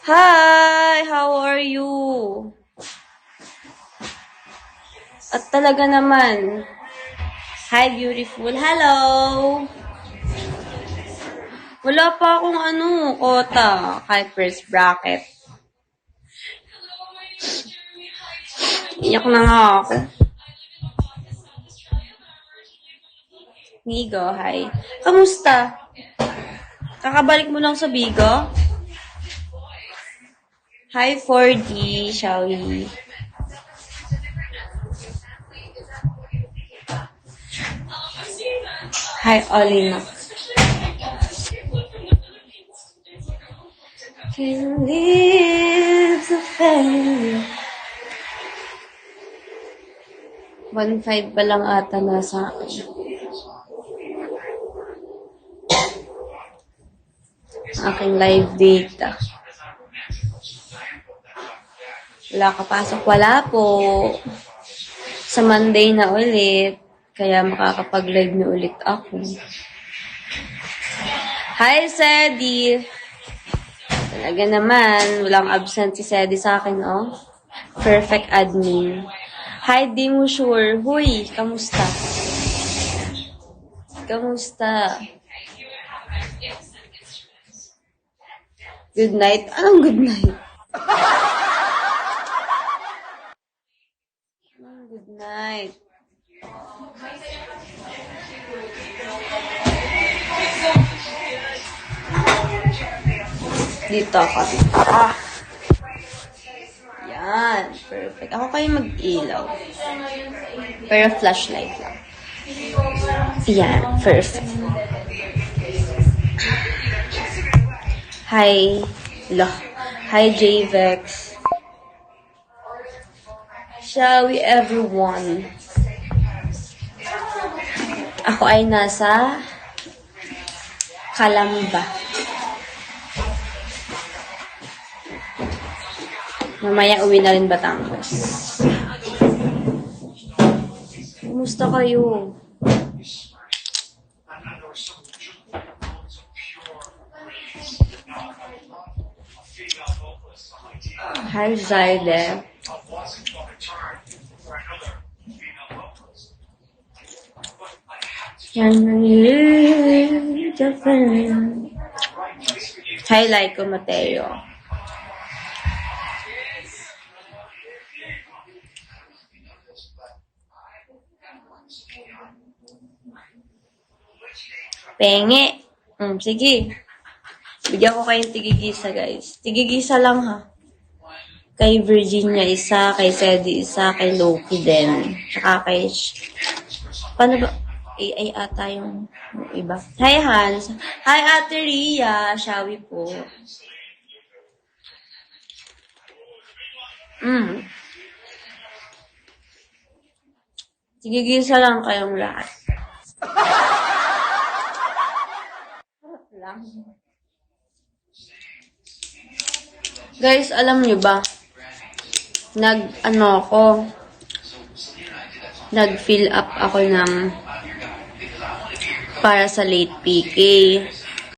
Hi! How are you? At talaga naman. Hi, beautiful. Hello! Wala pa akong kota. Kahit first bracket. Iyak na nga ako. Migo, hi. Kamusta? Kakabalik mo lang sa Bigo? Hi, 4D, shall we? Hi, Olina. Can live the family. 1.5 pa lang ata nasa akin. Aking live data. Wala kapasok, wala po. Sa Monday na ulit. Kaya makakapag-live na ulit ako. Hi, Sedi! Talaga naman, walang absent si Sedi sa akin, oh. Perfect admin. Hi, di mo sure. Huy, kamusta? Kamusta? Good night? Anong good night? Good night. Dito ako. Yan. Perfect. Ako kayo mag-ilaw. Pero flashlight lang. Yan. Perfect. Hi. Hi, JVEX. Shall we everyone? Ako ay nasa Calamba. Mamaya uwi na rin Batangas. Kumusta kayo? Hi, Zaide. Hi, Laiko Mateo. Penge. Sige. Bigyan ko kayong tigigisa, guys. Tigigisa lang, ha. Kay Virginia isa, kay Sedi isa, kay Loki din. Tsaka kay... Paano ba? AI ata yung iba. Hi, Hans. Hi, Ate Ria. Shawi po. Tigigisa lang kayong lahat. Lang. Guys, alam nyo ba? Nag-fill up ako ng para sa late PK.